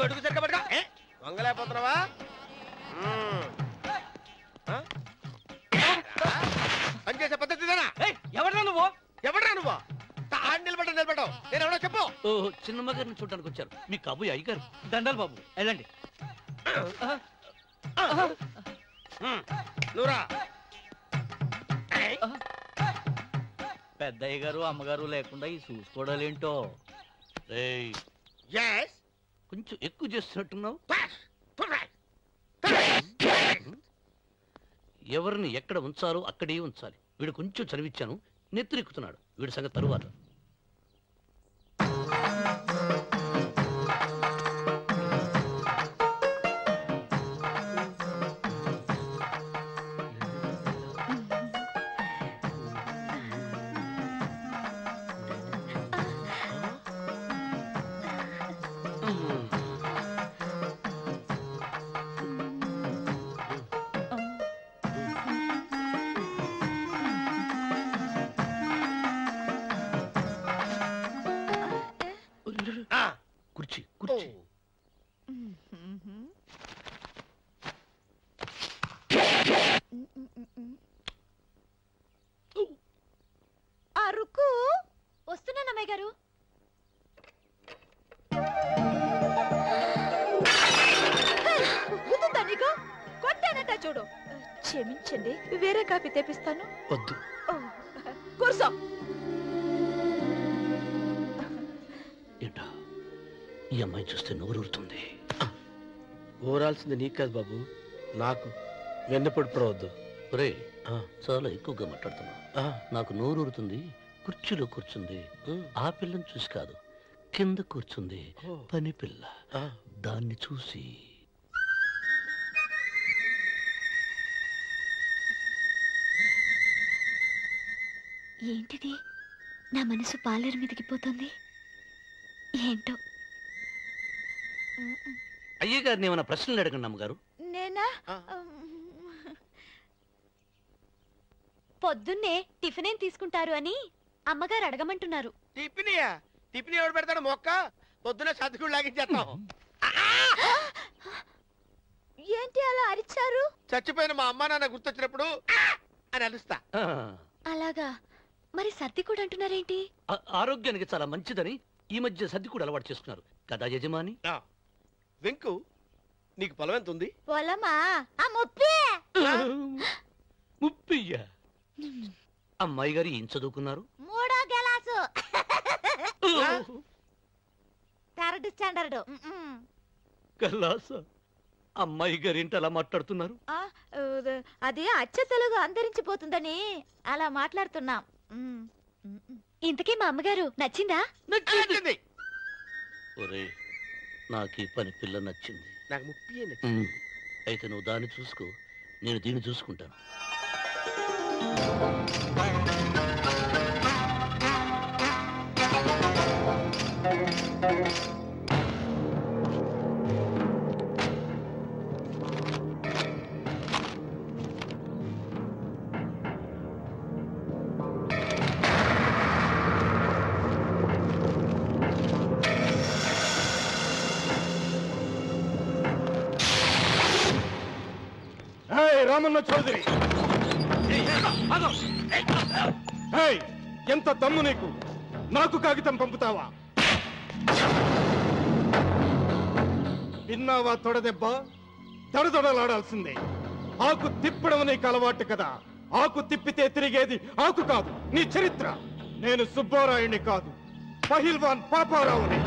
గొడుగు సరిగ్గా పట్టుకో. వంగలేకపోతున్నావా? పనిచేసే పద్ధతి ఇదేనా? ఎవరా నువ్వు? ఎవడ్రా నువ్వు? నిలబడ్డావు. నేను ఎవడో చెప్పు. చిన్నమ్మ గారిని చూడడానికి వచ్చారు. మీ కాబోయే అయ్యగారు. దండాలు బాబు, వెళ్ళండి. నువ్వురా. పెద్దయ్య గారు అమ్మగారు లేకుండా ఈ చూసుకోవడాలేంటో. కొంచెం ఎక్కువ చేస్తున్నట్టున్నావు. ఎవరిని ఎక్కడ ఉంచాలో అక్కడే ఉంచాలి. వీడు కొంచెం చదివిచ్చాను, నెత్తిరెక్కుతున్నాడు. వీడి సంగతి తరువాత. కుర్చీ కుర్చీ. అరుకు వస్తున్నానమ్మాయి గారు. కొట్టానట చూడు. క్షమించండి, వేరే కాఫీ తెప్పిస్తాను. వద్దు. కూర్చో. ఏంటా ఈ అమ్మాయి చూస్తే నోరూరుతుంది. ఊరాల్సింది నీకు కాదు బాబు, నాకు. వెన్నపొడి పడవద్దు. ఒరే, చాలా ఎక్కువగా మాట్లాడుతున్నా. నాకు నోరూరుతుంది. కుర్చీలో కూర్చుంది. ఆ పిల్లని చూసి కాదు, కింద కూర్చుంది పని పిల్ల. దాన్ని చూసి. ఏంటిది? నా మనసు పాలేరు మీదకి పోతుంది. ఏంటో. అయ్య గారిని ఏమైనా ప్రశ్నలు అడగండి అమ్మగారు. నేనా? పొద్దున్నే టిఫిన్ ఏం తీసుకుంటారు అని అమ్మగారు అడగమంటున్నారు. టిఫినియా? టిఫిన్ ఎవడు పెడతాడు మొక్క? పొద్దునే సతుకుడు లాగించేస్తాం. ఏంటి అలా అరిచారు? చచ్చిపోయిన మా అమ్మ నాన్న గుర్తొచ్చినప్పుడు అని అలుస్తా. అలాగా? మరి సర్ది కూడా అంటున్నారేంటి? ఆరోగ్యానికి చాలా మంచిదని ఈ మధ్య సర్ది కూడా అలవాటు చేసుకున్నారు కదా యజమాని. వెంకు, నీకు పొలం ఎంత ఉంది? పొలమా? ముప్పయ్యా. అమ్మాయి గారు ఏం చదువుకున్నారు? 3వ క్లాసు, 3rd స్టాండర్డ్. కలాసా. అమ్మాయి గారు ఏంటి అలా మాట్లాడుతున్నారు? అది అచ్చ తెలుగు అంతరించిపోతుందని అలా మాట్లాడుతున్నాం. ఇంతకీ మా అమ్మగారు నచ్చిందా? నచ్చింది. ఒరే, నాకు ఈ పని పిల్ల నచ్చింది. నాకు ముప్పి నచ్చింది. అయితే నువ్వు దాన్ని చూసుకో, నేను దీన్ని చూసుకుంటాను. రామన్న చౌదరి, ఎంత దమ్ము నీకు? నాకు కాగితం పంపుతావా? విన్నావా తొడదెబ్బ? దడదొడలాడాల్సిందే. ఆకు తిప్పడం నీకు అలవాటు కదా. ఆకు తిప్పితే తిరిగేది ఆకు కాదు, నీ చరిత్ర. నేను సుబ్బారాయుణ్ణి కాదు, పహిల్వాన్ పాపారావుని.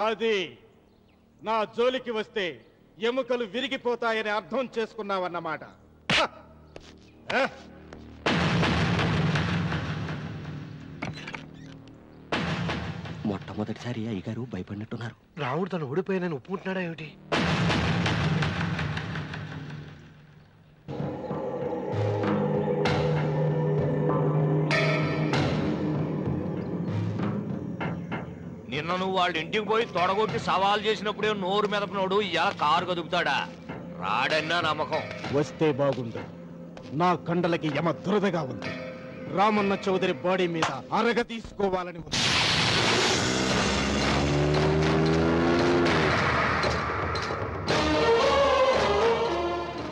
అది నా జోలికి వస్తే ఎముకలు విరిగిపోతాయని అర్థం చేసుకున్నావన్నమాట. మొట్టమొదటిసారి అయ్యగారు భయపడినట్టున్నారు. రావుడు తను ఓడిపోయానని ఒప్పుకుంటున్నాడా ఏమిటి? నువ్వు వాళ్ళ ఇంటికి పోయి తొడగొట్టి సవాల్ చేసినప్పుడే నోరు మెదపనోడు ఇలా కారు కదుపుతాడా? రాడన్నా నమ్మకం. వస్తే బాగుండు. నా కండలకి యమ దురదగా ఉంది. రామన్న చౌదరి బాడీ మీద అరగ తీసుకోవాలని ఉంది.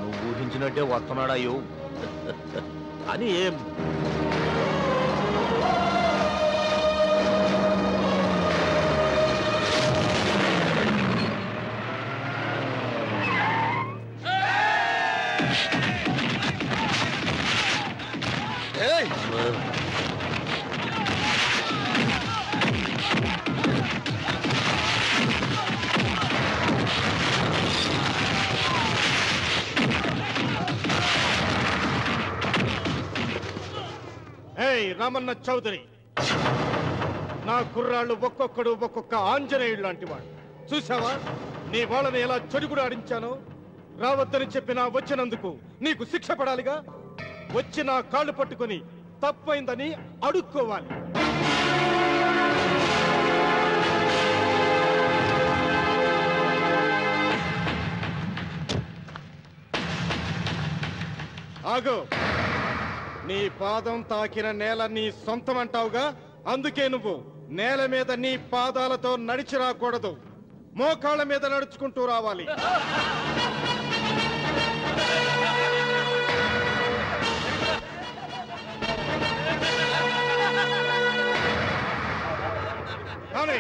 నువ్వు ఊహించినట్టే వస్తున్నాడయ్యో అని ఏం రామన్న చౌదరి, నా కుర్రాళ్ళు ఒక్కొక్కడు ఒక్కొక్క ఆంజనేయుడు లాంటి వాడు. చూసావా నీ వాళ్ళని ఎలా చెడుగుడు ఆడించానో? రావద్దని చెప్పినా వచ్చినందుకు నీకు శిక్ష పడాలిగా. వచ్చి నా కాళ్ళు పట్టుకుని తప్పైందని అడుక్కోవాలి. ఆగో, నీ పాదం తాకిన నేల నీ సొంతం అంటావుగా, అందుకే నువ్వు నేల మీద నీ పాదాలతో నడిచి రాకూడదు, మోకాళ్ళ మీద నడుచుకుంటూ రావాలి. కానీ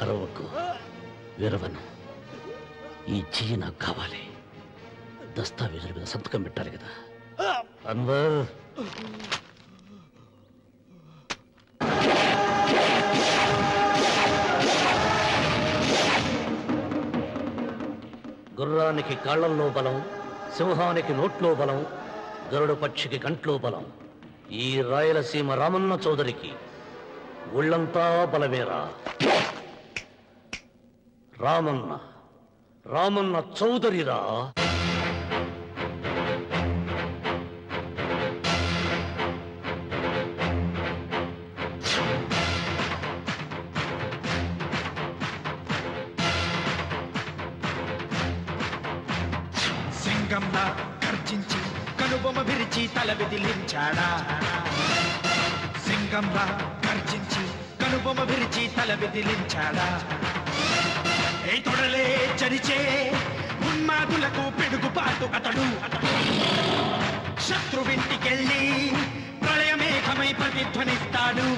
అరవకు, విరవను. ఈ చెయ్యి నాకు కావాలి. దస్తావేజుల మీద సంతకం పెట్టాలి కదా. అన్వర్, గుర్రానికి కాళ్లల్లో బలం, సింహానికి నోట్లో బలం, గరుడు పక్షికి కంట్లో బలం. ఈ రాయలసీమ రామన్న చౌదరికి ఒళ్ళంతా బలమేరా. రామన్న చౌదరిరా. సింగంలా గర్జించి కనుబొమ్మ విరిచి తల విదిలించాడా. సింగంలా గర్జించి కనుబొమ్మ విరిచి తల విదిలించాడా. ఏ తొడలే చరిచే ఉన్మాదులకు పిడుగుపాటు అతడు. శత్రువింటికెళ్ళి ప్రళయమేఘమై ప్రతిధ్వనిస్తాడు.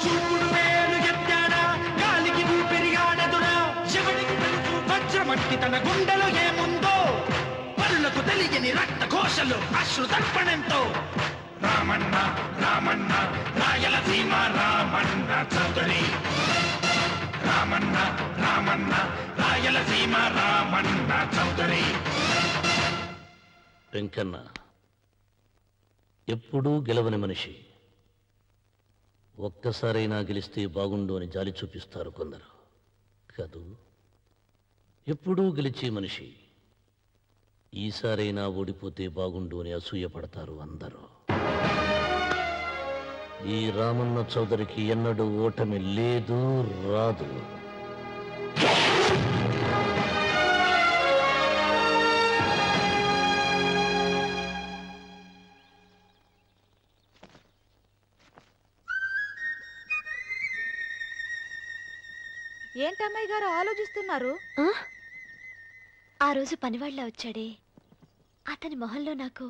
చూపుడు వేలు ఎత్తాడా, గాలికి ఊపిరిగాడదురా. శివుడికి తెలుసు వజ్రమట్టి తన గుండెలో ఏముందో. పరులకు తెలియని రక్త ఘోషలు అశ్రు తర్పణంతో. రామన్న రామన్న రాయలసీమ రామన్న చౌదరి. రామన్న రామన్న రాయలసీమ రామన్న చౌదరి. వెంకన్న ఎప్పుడూ గెలవని మనిషి. ఒక్కసారైనా గెలిస్తే బాగుండు అని జాలి చూపిస్తారు కొందరు కాదు. ఎప్పుడూ గెలిచే మనిషి. ఈసారైనా ఓడిపోతే బాగుండు అని అసూయపడతారు అందరూ. ఈ రామన్న చౌదరికి ఎన్నడూ ఓటమి లేదు, రాదు. ఏంటమ్మాయి గారు ఆలోచిస్తున్నారు? ఆ రోజు పనివాళ్ళ వచ్చాడే, అతని మొహంలో నాకు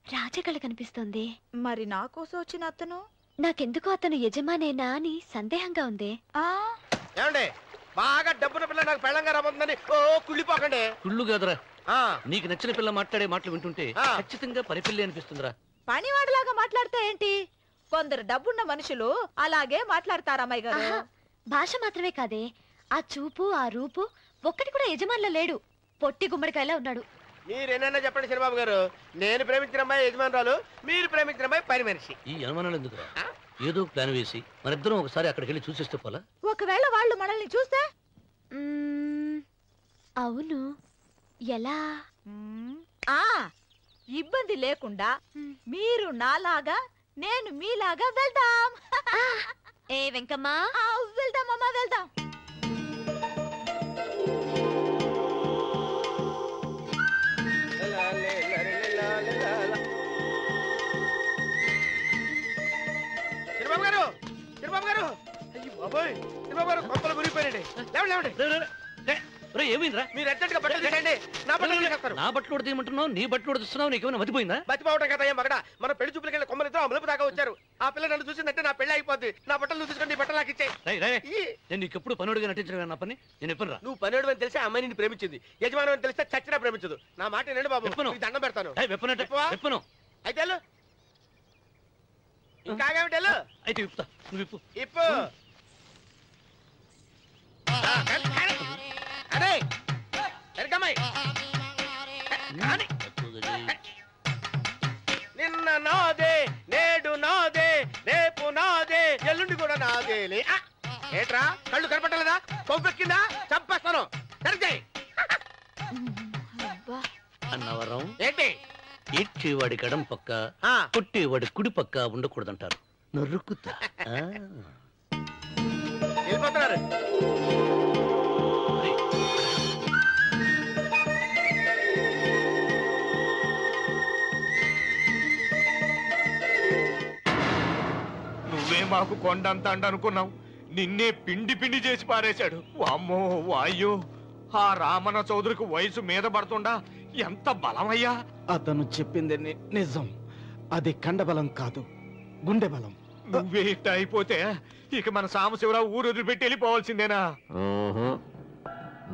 రాజకళ కనిపిస్తోంది. మరి నా కోసం వచ్చిన అతను? నాకెందుకో అతను యజమానేనా అని సందేహంగా ఉంది. ఏమండి, బాగా డబ్బున పిల్ల నాకు పెళ్ళంగా రాబోతుందని ఓ కుళ్ళిపోకండి. కుళ్ళు కాదురా, నీకు నచ్చిన పిల్ల మాట్లాడే మాటలు వింటుంటే ఖచ్చితంగా పని పిల్లి అనిపిస్తుందిరా. పనివాడిలాగా మాట్లాడితే ఏంటి? కొందరు డబ్బున్న మనుషులు అలాగే మాట్లాడతారు అమ్మాయి గారు. భాష మాత్రమే కాదే, ఆ చూపు, ఆ రూపు ఒక్కటి కూడా యజమానిలో లేడు. పొట్టి గుమ్మడికాయలా ఉన్నాడు. మీరేనన్నా చెప్పండి చంద్రబాబు గారు, నేను ప్రేమించిన అమ్మాయి యజమానురాలు, మీరు ప్రేమించిన అమ్మాయి పని మనిషి. ఈ అనుమానాలు ఎందుకురా? ఏదో ప్లాన్ వేసి మనిద్దరం ఒకసారి అక్కడికి వెళ్ళి చూసేస్తే పోలా? ఒకవేళ వాళ్ళు మనల్ని చూస్తే? అవును, ఎలా? ఇబ్బంది లేకుండా మీరు నాలాగా నేను మీలాగా వెళ్దాం. ఏ వెంకమ్మా, వెళ్దాం అమ్మా, వెళ్దాం. చంద్రబాబు గారు, చంద్రబాబు గారు, అయ్యి బాబోయ్, చంద్రబాబు గారు కొంపలు మురిగిపోయారండి. లేవండి. ఏమైందిరా? మీరు అర్జెంట్గా బట్టలు తీసేయండి. నా బట్టలు తీసేస్తారు. నా బట్టలు ఉడతీయమంటున్నావు, నీ బట్టలు ఉడుతున్నావు, నీకేమైనా మతిపోయిందా? బతిపోవటం కదా ఏం మగడ, మన పెళ్లి చూపులకి వెళ్ళి కొమ్మలిద్దరు అమలుపు దాకా వచ్చారు. ఆ పిల్ల నన్ను చూసిందంటే నా పెళ్లి అయిపోద్ది. నా బట్టలు నువ్వు తీసుకొని బట్టలు నాకు ఇచ్చాయి. నేను నీకు ఎప్పుడు పనుడిగా నటించడం నా పని. నేను ఎప్పుడు రా? నువ్వు పనివాడు అని తెలిసి అమ్మాయి నిన్ను ప్రేమించింది, యజమాని అని తెలిస్తే చచ్చినా ప్రేమించదు. నా మాట వినండి బాబు, దండం పెడతాను. చెప్పను. అయితే ఇంకా అయితే ఇప్పుతా, నువ్వు ఇప్పు. ఇప్పు. అదే నిన్న నాదే, నేడు నాదే, రేపు నాదే, ఎల్లుండి కూడా నాదేలే. ఏట్రా కళ్ళు కనపట్టలేదా? కొవ్వెక్కిందా? చంపేస్తాను. సరిచేయి. అన్నవరం ఏంటి? ఇచ్చేవాడి కడం పక్క, కొట్టేవాడి కుడి పక్క ఉండకూడదంటారు. నరుకుతా. వెళ్ళిపోతున్నారు. నువ్వే మాకు కొండంత అంట అనుకున్నావు, నిన్నే పిండి పిండి చేసి పారేశాడు. వామ్మో వాయ్యో, ఆ రామన్న చౌదరికి వయసు మీద పడుతుండా ఎంత బలమయ్యా. అతను చెప్పింది నిజం. అది కండబలం కాదు, గుండె బలం. నువ్వే ఇట్ట అయిపోతే ఇక మన సాంబశివరావు ఊరు వదిలిపెట్టి వెళ్ళిపోవాల్సిందేనా?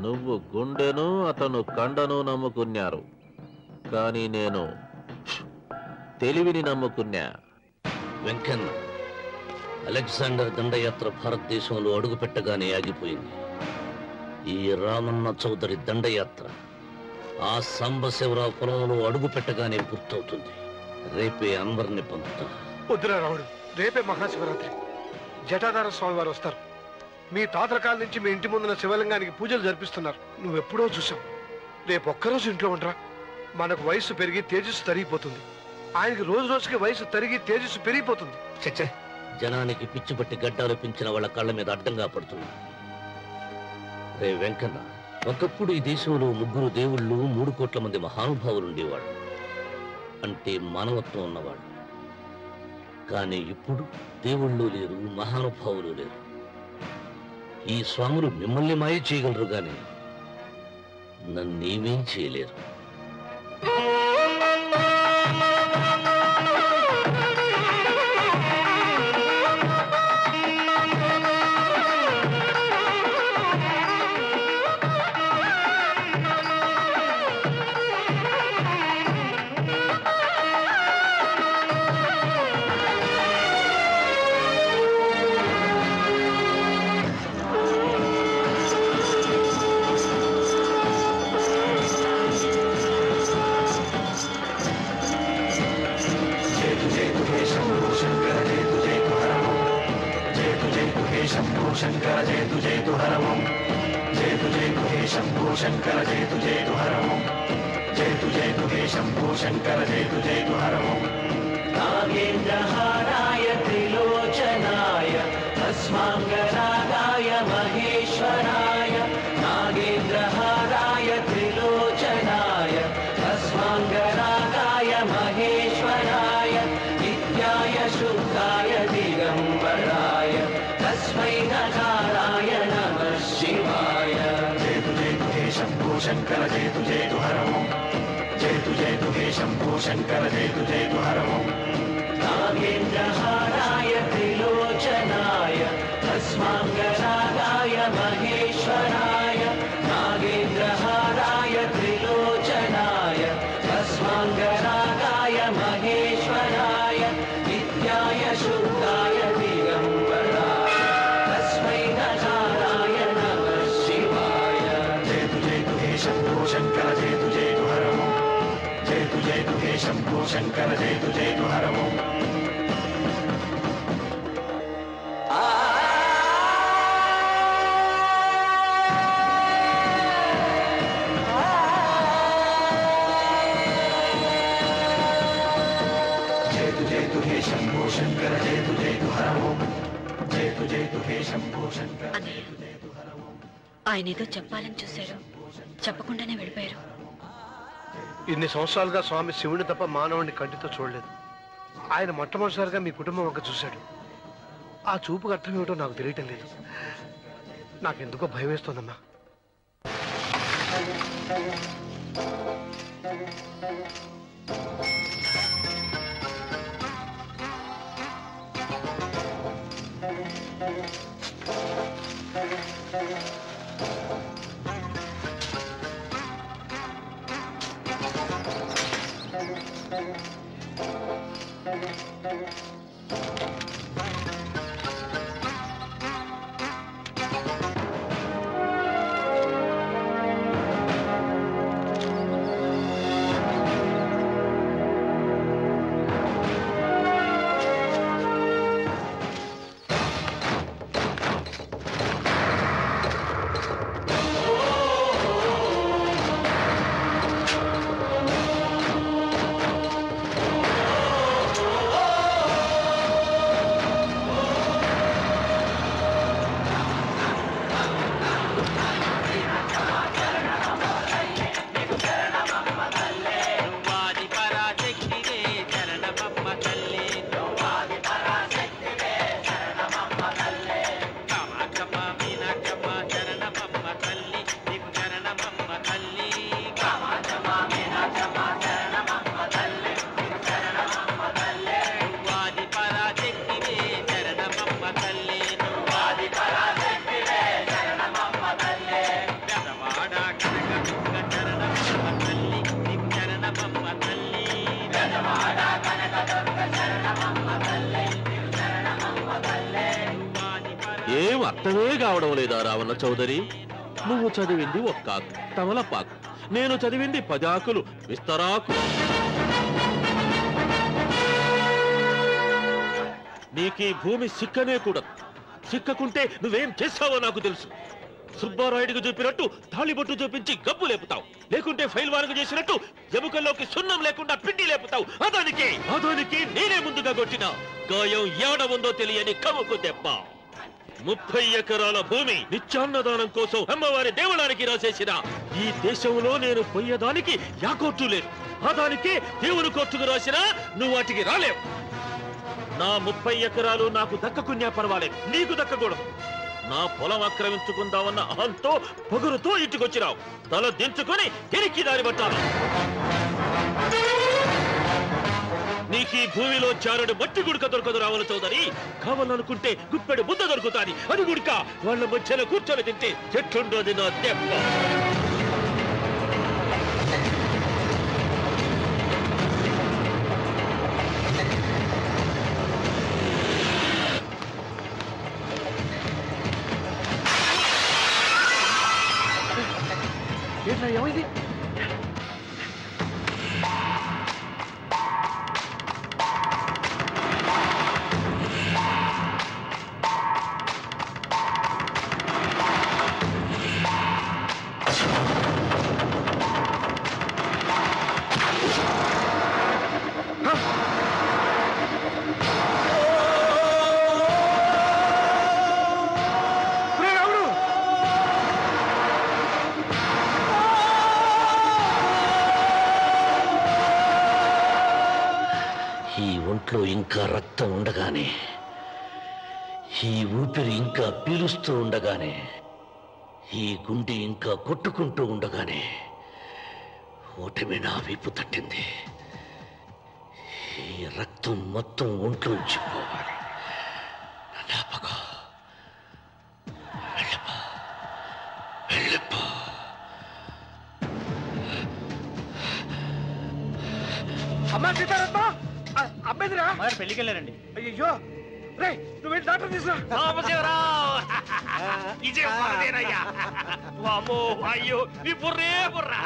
నువ్వు గుండెను, అతను కండను నమ్ముకున్నారు, కానీ నేను తెలివిని నమ్ముకున్నా. వెంకన్న, అలెగ్జాండర్ దండయాత్ర భారతదేశంలో అడుగు పెట్టగానే ఆగిపోయింది. ఈ రామన్న చౌదరి దండయాత్ర ఆ సాంబశివరావు పొలంలో అడుగు పెట్టగానే పూర్తవుతుంది. రేపే అన్వర్ని పంపుతా. వద్దురా రావుడు, రేపే మహాశివరాత్రి. జటాధార స్వామి వారు వస్తారు. మీ తాతల కాల నుంచి మీ ఇంటి ముందున్న శివలింగానికి పూజలు జరిపిస్తున్నారు. నువ్వెప్పుడో చూసావు. రేపు ఒక్కరోజు ఇంట్లో ఉండరా. మనకు వయసు పెరిగి తేజస్సు తరిగిపోతుంది. ఆయనకి రోజు రోజుకి వయసు తరిగి తేజస్సు పెరిగిపోతుంది. చచ్చే, జనానికి పిచ్చి పట్టి గడ్డాలు పెంచిన వాళ్ళ కళ్ళ మీద అడ్డంగా పడుతుంది. రే వెంకన్న, ఒకప్పుడు ఈ దేశంలో 3 దేవుళ్ళు 3 కోట్ల మంది మహానుభావులు ఉండేవాళ్ళు, అంటే మానవత్వం ఉన్నవాళ్ళు. కానీ ఇప్పుడు దేవుళ్ళు లేరు, మహానుభావులు లేరు. ఈ స్వాములు మిమ్మల్ని మాయ చేయగలరు గాని నన్నేమేం చేయలేరు. नागेन्द्रहाराय त्रिलोचनाय अस्माङ्गरागाय महेश्वराय नागेन्द्रहाराय त्रिलोचनाय अस्माङ्गरागाय महेश्वराय नित्याय शुद्धाय दिगम्बराय तस्मै नकाराय नमः शिवाय जयतु जयतु हे शम्भो शङ्कर जयतु जयतु हर ओम् जयतु जयतु हे शम्भो शङ्कर जयतु जयतु हर ओम् नागेन्द्रहाराय त्रिलोचनाय अस्माङ्गरागाय महेश्वराय नागेन्द्रहाराय त्रिलोचनाय अस्माङ्गरागाय महेश्वराय नित्याय शुद्धाय दिगम्बराय तस्मै नकाराय नमः शिवाय जयतु जयतु हे शम्भो शङ्कर जयतु जयतु हर ओम् जयतु जयतु हे शम्भो शङ्कर जयतु जयतु हर ओम् जयतु जयतु हे शम्भो शङ्कर जयतु जयतु हर ओम् जयतु जयतु हे शम्भो शङ्कर जयतु जयतु हर ओम् ఆయన ఏదో చెప్పాలని చూశారు, చెప్పకుండానే వెళ్ళిపోయారు. ఇన్ని సంవత్సరాలుగా స్వామి శివుని తప్ప మానవుడిని కంటితో చూడలేదు. ఆయన మొట్టమొదటిసారిగా మీ కుటుంబం వంక చూశాడు. ఆ చూపుకు అర్థం ఏమిటో నాకు తెలియటం లేదు. నాకెందుకో భయం వేస్తోందమ్మా. ఏం అర్థమే కావడం లేదా రావణ చౌదరి? నువ్వు చదివింది ఒక్కాకు తమలపాకు, నేను చదివింది 10 ఆకులు విస్తరాకు. నీకీ భూమి సిక్కనే కూడా, సిక్కకుంటే నువ్వేం చేస్తావో నాకు తెలుసు. సుబ్బారాయుడికి చూపినట్టు తాళిబొట్టు చూపించి గబ్బు లేపుతావు, లేకుంటే ఫైల్ వారకు చేసినట్టు ఎముకల్లోకి సున్నం లేకుండా పిండి లేపుతావు. అదానికి నేనే ముందుగా కొట్టిన గాయం ఏడ ఉందో తెలియని కముకు దెబ్బ. 30 ఎకరాల భూమి నిత్యాన్నదానం కోసం అమ్మవారి దేవాలయానికి రాసేసిన ఈ దేశంలో నేను పోయేదానికి యా కోర్టు లేదు. అదానికి దేవుని కోర్టుకు రాసినా నువ్వు వాటికి రాలేవు. నా 30 ఎకరాలు నాకు దక్కకున్నా పర్వాలేదు, నీకు దక్కకూడదు. నా పొలం ఆక్రమించుకుందామన్న అహంతో పొగురుతో ఇంటికొచ్చినావు. తల దించుకొని తిరిగి దారి పట్టాలి. నీకీ భూమిలో చారుడు మట్టి గుడక దొరకదు రావాలి చౌదరి. కావాలనుకుంటే గుప్పెడు బుద్ధ దొరుకుతాది. అది గుడక వాళ్ళ మధ్యలో కూర్చొని తింటే చెట్లుండోది నా దెబ్బ. ఏమైంది? ఇంకా రక్తం ఉండగానే, ఈ ఊపిరి ఇంకా పీలుస్తూ ఉండగానే, ఈ గుండె ఇంకా కొట్టుకుంటూ ఉండగానే ఓటమి నా వీపు తట్టింది. ఈ రక్తం మొత్తం ఒంట్లోంచి పోవాలి. జ్ఞాపకం వెళ్ళిపో, వెళ్ళిపో. అమ్మా సీతారత్మ, అమ్మేదిరా పెళ్లికి వెళ్ళారండి. అయ్యో రే, నువ్వేంటి డాక్టర్ తీసుకురా. అయ్యో నీ బుర్రే బుర్రా.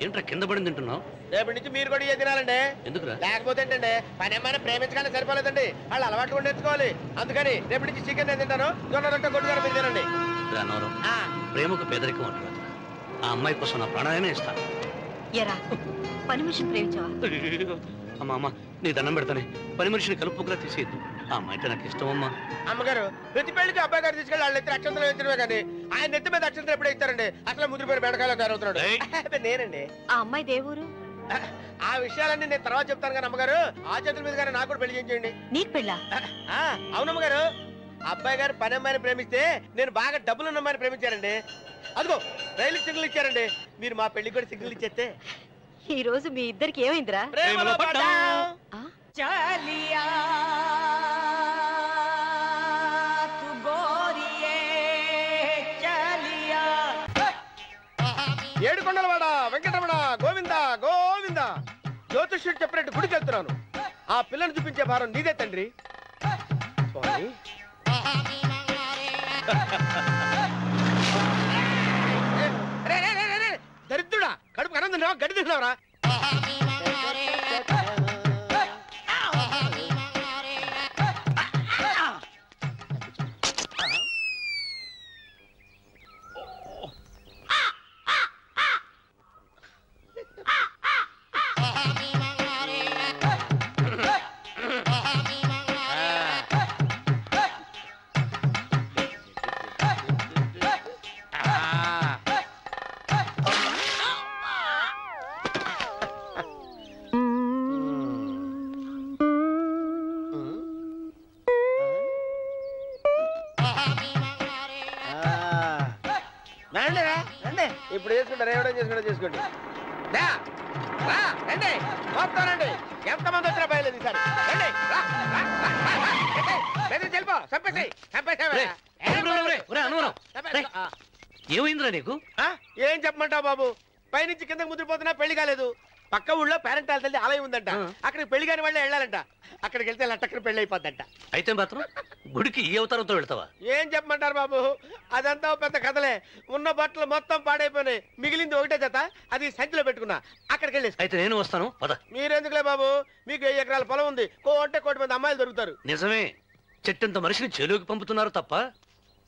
ఏంట్రా కింద పడింది తింటున్నావు? రేపటి నుంచి మీరు కూడా ఇదే తినాలండి. ఎందుకురా? లేకపోతే ఏంటండి, పని ఏమైనా ప్రేమించగానే సరిపోలేదండి, వాళ్ళు అలవాటు కూడా నేర్చుకోవాలి. అందుకని రేపటి నుంచి చికెన్ నేను తింటాను, జొన్న రొట్టె కొట్టుగారు మీరు తినండి. ప్రేమకు పేదరికం అంటారు. ఆ అమ్మాయి కోసం నా ప్రాణాలనే ఇస్తాను. ఎరా పని మనిషిని ప్రేమించావా? అమ్మా అమ్మ నీ దండం పెడతానే, పని మనిషిని కలుపుకులా తీసేయద్దు. ఆ అమ్మాయి అంటే నాకు ఇష్టం అమ్మా. అమ్మగారు ప్రతి పెళ్లికి అబ్బాయి గారు తీసుకెళ్ళి వాళ్ళు ఎత్తి అక్షంతలు వేయించడమే కానీ ఆయన నెత్తి మీద అక్షంతలు ఎప్పుడే ఇస్తారండి. అసలు ముద్రపేరు బెడకాయలో తయారవుతున్నాడు. నేనండి. ఆ అమ్మాయి దేవురు. ఆ విషయాలన్నీ నేను తర్వాత చెప్తాను కానీ అమ్మగారు, ఆ చేతుల మీద గారు నాకు కూడా పెళ్లి చేయించండి. నీకు పెళ్ళా? అవునమ్మగారు, అబ్బాయి గారు పని అమ్మాయిని ప్రేమిస్తే నేను బాగా డబ్బులున్న అమ్మాయిని ప్రేమించారండి. అదిగో రైలు సిగ్నల్ ఇచ్చారండి. మీరు మా పెళ్లికి కూడా సిగ్నల్ ఇచ్చేస్తే. ఈ రోజు మీ ఇద్దరికి ఏమైందిరా? ఏడుకొండలవాడ వెంకటరమణ గోవింద గోవింద. జ్యోతిష్యుడు చెప్పినట్టు గుడికి వెళ్తున్నాను. ఆ పిల్లను చూపించే భారం నీదే తండ్రి. స్వామి దరిద్రుడా, కడుపు అన్నం తిన్నావా, గడ్డి తిన్నావరా? ఇప్పుడు చేసుకుంటారు, ఏమైనా చేసుకుంటా చేసుకోండి. రండి మొత్తం రండి, ఎంతమంది వచ్చినా బయలేదు ఈసారి. రండి చెల్పో, ఏమైందిరా నీకు? ఏం చెప్పమంటావు బాబు, పైనుంచి కిందకి ముద్రపోతున్నా పెళ్లి కాలేదు. పక్క ఊళ్ళో పేరెంట్ తల్లి ఆలయం ఉందంట. అక్కడికి పెళ్లి కాని వాళ్ళే వెళ్ళాలంట. అక్కడికి వెళ్తే లట్టక్కన పెళ్లి అయిపోద్దంట. అయితే మాత్రం గుడికి ఈ అవతారంతో వెళ్తావా? ఏం చెప్పమంటారు బాబు, అదంతా పెద్ద కథలే. ఉన్న బట్టలు మొత్తం పాడైపోయినాయి. మిగిలింది ఒకటే జత, అది సంచిలో పెట్టుకున్నా. అక్కడికి వెళ్ళేసి. అయితే నేను వస్తాను పద. మీరెందుకులే బాబు, మీకు 1000 ఎకరాల పొలం ఉంది. కోటి మంది అమ్మాయిలు దొరుకుతారు. నిజమే, చెట్టంత మనిషిని చేలోకి పంపుతున్నారు తప్ప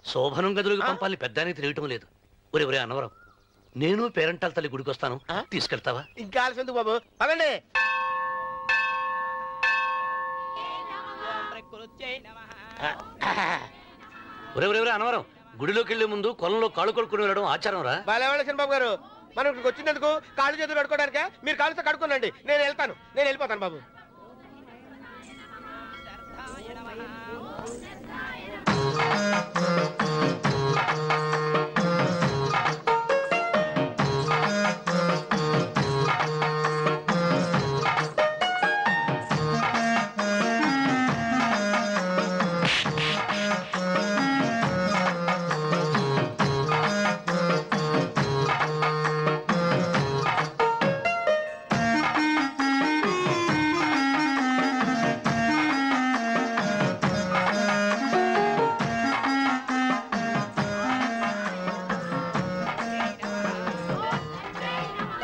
శోభనం గదులకు పంపాలని పెద్దానికి తెలియటం లేదు. ఒరే అన్నవరం, నేను పేరెంటాల తల్లి గుడికి వస్తాను, తీసుకెళ్తావా? ఇంకా ఆలస్యం ఎందుకు బాబు, పదండి. ఒరే అన్నవరం, గుడిలోకి వెళ్లే ముందు కొలంలో కాళ్ళు కడుక్కుని వెళ్ళడం ఆచారం రా. బాలేవాళ్ళ చంద్రబాబు గారు, మనం ఇక్కడికి వచ్చినందుకు కాళ్ళు చేతులు కడుక్కోవడానికే. మీరు కాళ్ళతో కడుక్కోనండి, నేను వెళ్తాను. నేను వెళ్ళిపోతాను బాబు.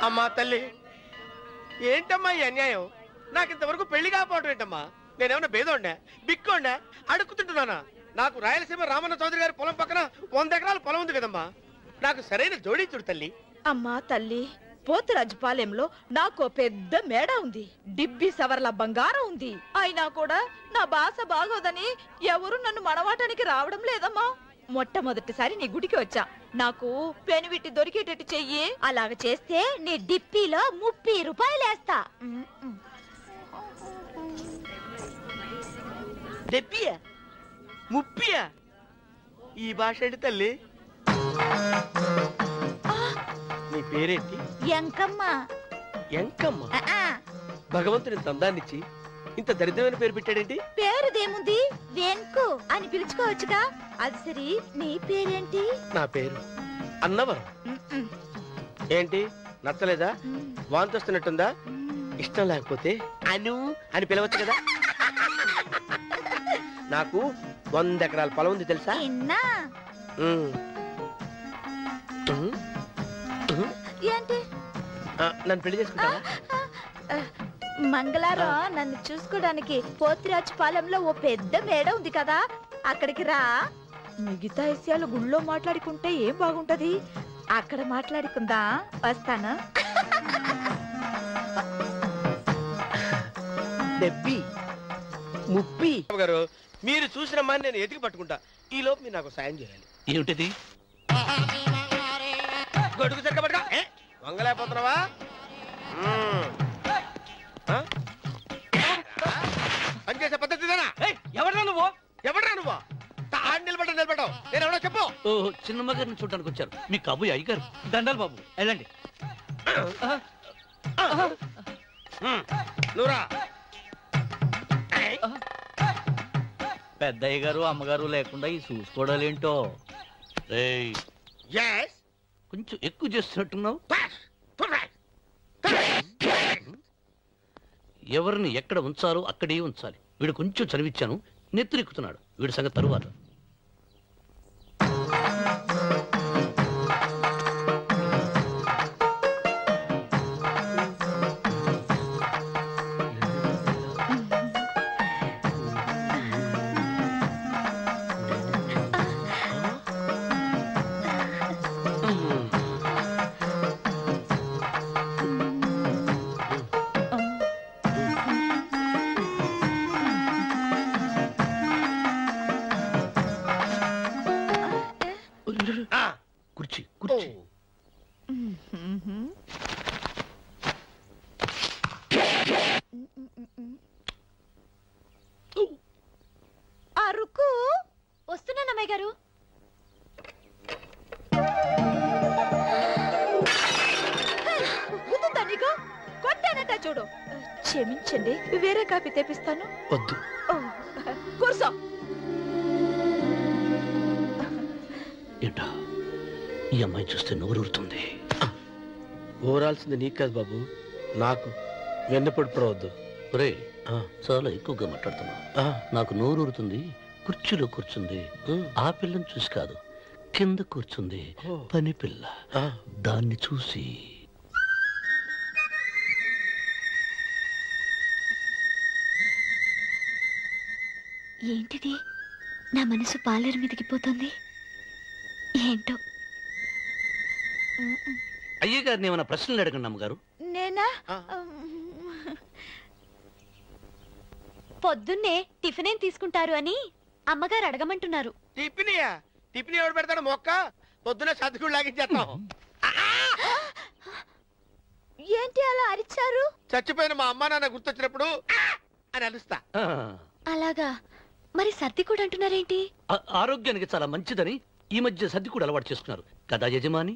అమ్మా తల్లి, ఏంటమ్మా ఈ అన్యాయం? నాకు ఇంతవరకు పెళ్లి కాకపోవడం ఏంటమ్మా? నేనేమన్నా బేదోండా, బిక్కోండా, అడుక్కుతుంటున్నానా? నాకు రాయలసీమ రామన్న చౌదరి గారి పొలం పక్కన 100 ఎకరాల పొలం ఉంది కదమ్మా. నాకు సరైన జోడించుడు తల్లి. అమ్మా తల్లి, పోతురాజుపాలెంలో నాకు పెద్ద మేడ ఉంది. డిబ్బి సవర్ల బంగారం ఉంది. అయినా కూడా నా భాష బాగోదని ఎవరు నన్ను మనవాటానికి రావడం లేదమ్మా. మొట్టమొదటిసారి నీ గుడికి వచ్చా. నాకు పెనువిట్టి దొరికేటట్టు చెయ్యి. అలాగ చేస్తే నీ డిప్పీలో 30 రూపాయలు వేస్తా. డెబ్బియా 30? ఈ భాష ఏంటి తల్లి? నీ పేరేంటి? ఎంకమ్మ. ఎంకమ్మ? భగవంతుని ఇంత అందాన్నిచ్చి ఇంత దరిద్రమైన పేరు పెట్టాడేంటి? పేరుదేముంది, వెంకు అని పిలుచుకోవచ్చుగా. అది సరి, నీ పేరేంటి? నా పేరు అన్నవరం. ఏంటి నచ్చలేదా? వాంతొస్తున్నట్టుందా? ఇష్టం లేకపోతే అను అని పిలవచ్చు కదా. నాకు 100 ఎకరాల పొలం ఉంది తెలుసా? ఏంటి? నన్ను పెళ్లి చేసుకుంటావా? మంగళవారం నన్ను చూసుకోవడానికి పోతురాజుపాలెంలో ఓ పెద్ద మేడ ఉంది కదా, అక్కడికి రా. మిగతా విషయాలు గుళ్ళో మాట్లాడుకుంటే ఏం బాగుంటది, అక్కడ మాట్లాడుకుందా. వస్తాను. డెబ్బి 30 గారు, మీరు చూసిన మాని నేను ఎతికి పట్టుకుంటా. ఈ లోపు మీరు నాకు సాయం చేయాలి. ఏమిటిది? గొడుగు సరిగ్గా పట్టుకో. వంగలేకపోతున్నావా? పనిచేసే పద్ధతి ఎవడరా నువ్వు? నిలబడ్డావు. నేను ఎవడో చెప్పు. చిన్నమ్మ గారిని చూడడానికి వచ్చారు. మీ కాబోయే అయ్యగారు. దండాలు బాబు, వెళ్ళండి. నువ్వురా. పెద్దయ్య గారు అమ్మగారు లేకుండా ఈ చూసుకోవడాలేంటో. కొంచెం ఎక్కువ చేస్తున్నట్టున్నావు. ఎవరిని ఎక్కడ ఉంచాలో అక్కడే ఉంచాలి. వీడు కొంచెం చదివిచ్చాను, నెత్తురెక్కుతున్నాడు. వీడి సంగతి తరువాత. కుర్చీ కుర్చీ. అరుకు వస్తున్నాను అమ్మాయి గారు. నీకు కొట్టానట చూడు. క్షమించండి, వేరే కాపీ తెప్పిస్తాను. వద్దు. కూర్చో. ఏంటా ఈ అమ్మాయి చూస్తే నోరూరుతుంది. ఊరాల్సింది నీకు కాదు బాబు, నాకు వెన్నపొడి పడవద్దు. రే చాలా ఎక్కువగా మాట్లాడుతున్నా. నాకు నోరూరుతుంది. కుర్చీలో కూర్చుంది. ఆ పిల్లని చూసి కాదు, కింద కూర్చుంది పని పిల్ల. దాన్ని చూసి ఏంటిది? నా మనసు పాలేరు మీదకి పోతుంది. ఏంటో. అయ్య గారిని ఏమైనా ప్రశ్నలు అడగండి అమ్మగారు. నేనా? పొద్దున్నే టిఫిన్ ఏం తీసుకుంటారు అని అమ్మగారు అడగమంటున్నారు. టిఫినియా? టిఫిన్ ఎవడు పెడతాడు మొక్క? పొద్దున సర్దుకుడు లాగించేస్తాం. ఏంటి అలా అరిచారు? చచ్చిపోయిన మా అమ్మా నాన్న గుర్తొచ్చినప్పుడు అని అలుస్తా. అలాగా? మరి సర్ది కూడా అంటున్నారేంటి? ఆరోగ్యానికి చాలా మంచిదని ఈ మధ్య సర్ది కూడా అలవాటు చేసుకున్నారు కదా యజమాని.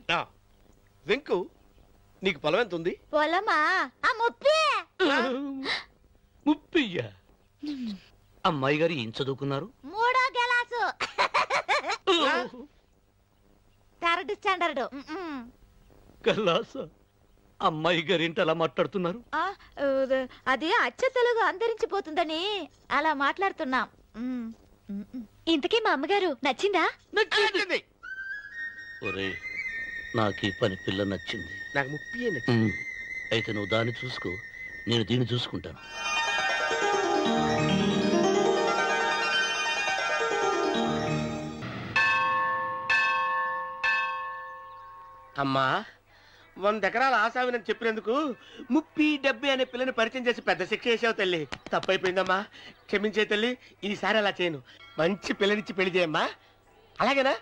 వెంకు, నీకు పొలం ఎంత ఉంది? పొలమా? ముప్పయ్యా? అమ్మాయి గారు ఏం చదువుకున్నారు? 3వ క్లాసు, 3rd స్టాండర్డ్. కల్లాస. అమ్మాయి గారు ఏంటి అలా మాట్లాడుతున్నారు? అది అచ్చ తెలుగు అంతరించిపోతుందని అలా మాట్లాడుతున్నాం. ఇంతకీ మా అమ్మగారు నచ్చిందా? నచ్చింది. ఒరే, నాకు ఈ పని పిల్ల నచ్చింది. నాకు 30 నచ్చింది. అయితే నువ్వు దాన్ని చూసుకో, నేను దీన్ని చూసుకుంటాను. అమ్మా, 100 ఎకరాల ఆసామినని చెప్పినందుకు 30-70 అనే పిల్లని పరిచయం చేసి పెద్ద శిక్ష చేసావు తల్లి. తప్పైపోయిందమ్మా, క్షమించే తల్లి. ఈసారి అలా చేయను. మంచి పిల్లనిచ్చి పెళ్లి చేయమ్మా. అలాగేనా?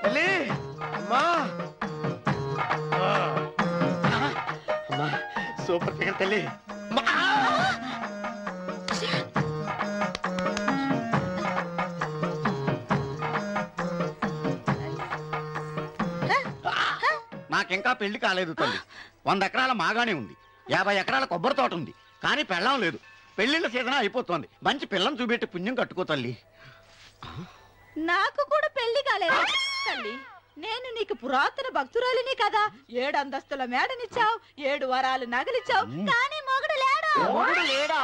తల్లి, అమ్మా, అమ్మా, సూపర్ ఫిగర్ తల్లి. నాకింకా పెళ్లి కాలేదు తల్లి. 100 ఎకరాల మాగానే ఉంది, 50 ఎకరాల కొబ్బరి తోట ఉంది, కానీ పెళ్ళం లేదు. పెళ్లిళ్ళ సీజన్ అయిపోతుంది. మంచి పిల్లని చూపెట్టి పుణ్యం కట్టుకో తల్లి. నాకు కూడా పెళ్లి కాలేదు తల్లి. నేను నీకు పురాతన భక్తురాలిని కదా. 7 అంతస్తుల మేడనిచ్చావు, 7 వరాలు నగలిచ్చావు, కానీ మొగుడు లేడు. మొగుడు లేడా?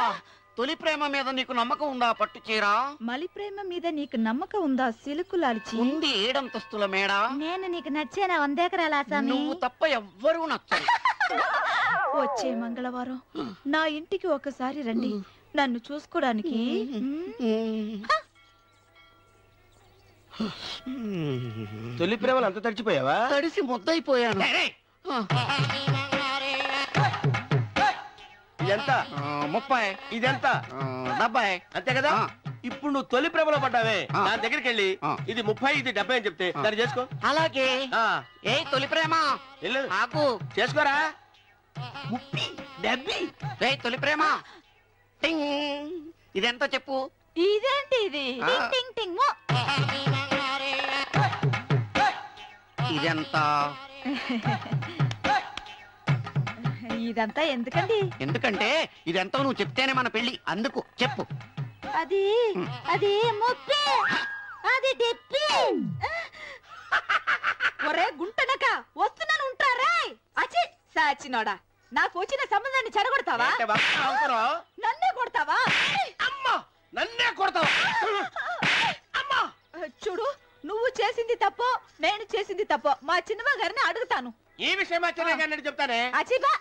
తొలి ప్రేమ మీద నీకు నమ్మకం ఉందా? పట్టు చీర. మలి ప్రేమ మీద నీకు నమ్మకం ఉందా? సిలుకులాల్చి ఉంది 7 అంతస్తుల మేడ. నేను నీకు నచ్చేనా? 100 ఎకరాల ఆసామి. నువ్వు తప్ప ఎవ్వరూ నచ్చరు. వచ్చే మంగళవారం నా ఇంటికి ఒకసారి రండి, నన్ను చూసుకోవడానికి. తొలి ప్రేమలు అంత తడిచిపోయావా? తడిసి ముద్దయిపోయాను. ఇదెంత? 30. ఇదెంత? 70. అంతే కదా? ఇప్పుడు నువ్వు తొలి ప్రేమలో పడ్డావే, దాని దగ్గరికి వెళ్ళి ఇది 30 ఇది 70 అని చెప్తే దాన్ని చేసుకో. అలాగే. ఏ తొలి ప్రేమ నాకు చేసుకోరా. 30 70. ఏ తొలి ప్రేమ టింగ్. ఇదెంత చెప్పు? ఇదేంటి ఇది? టింగ్ టింగ్ టింగ్. ఇదెంత? ఇదంతా ఎందుకండి? ఎందుకంటే ఇదెంతో నువ్వు చెప్తేనే మన పెళ్లి. అందుకు చెప్పు. అది అది 30. అది 70. ఒరే గుంటనక, వస్తున్నాను ఉంటారా? అచి సాచినోడా, నాకు వచ్చిన సంబంధాన్ని చెడగొడతావా? నన్నే కొడతావా? అమ్మా, నన్నే కొడతావా? అమ్మా, చూడు, నువ్వు చేసింది తప్పో నేను చేసింది తప్పో మా చిన్నమ్మ గారిని అడుగుతాను. ఈ విషయం మా చిన్న గారిని చెప్తానే. అచిబా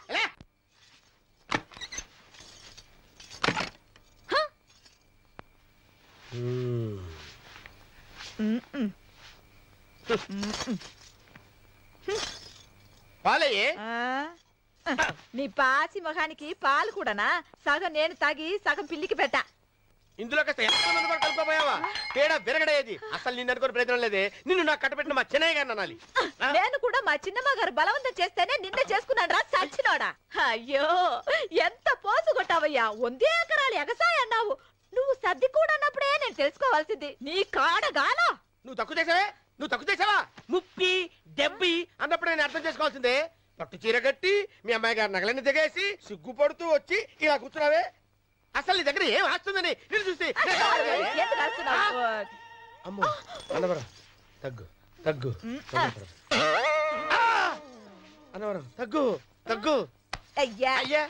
పాలయ్యే. నీ పాసి మొహానికి పాలు కూడానా? సగం నేను తాగి సగం పిల్లికి పెట్టా. ఇందులో కాస్త ఎంతమంది కూడా కలుపుకోపోయావా? పేడ విరగడేది. అసలు నిన్ను అనుకుని ప్రయత్నం లేదే. నిన్ను నాకు కట్టబెట్టిన మా చిన్నయ్య గారిని అనాలి. నేను కూడా మా చిన్నమ్మ గారు బలవంతం చేస్తేనే నిన్న చేసుకున్నాను రా సచ్చినోడా. అయ్యో, ఎంత పోసు కొట్టావయ్యా. 100 ఎకరాలు ఎగసాయ అన్నావు. నువ్వు సర్ది కూడా అన్నప్పుడే నేను తెలుసుకోవాల్సింది. నీ కాడగానా? నువ్వు తక్కువ చేసావే? 30 70 అన్నప్పుడు నేను అర్థం చేసుకోవాల్సిందే. పట్టు చీర కట్టి మీ అమ్మాయి గారు నగలని దిగేసి సిగ్గుపడుతూ వచ్చి ఇలా కూర్చున్నావే. అసలు నీ దగ్గర ఏం వస్తుందని నేను చూసి. అమ్మో, తగ్గు. తగ్గు అన్నవరం తగ్గు తగ్గు అయ్యా అయ్యా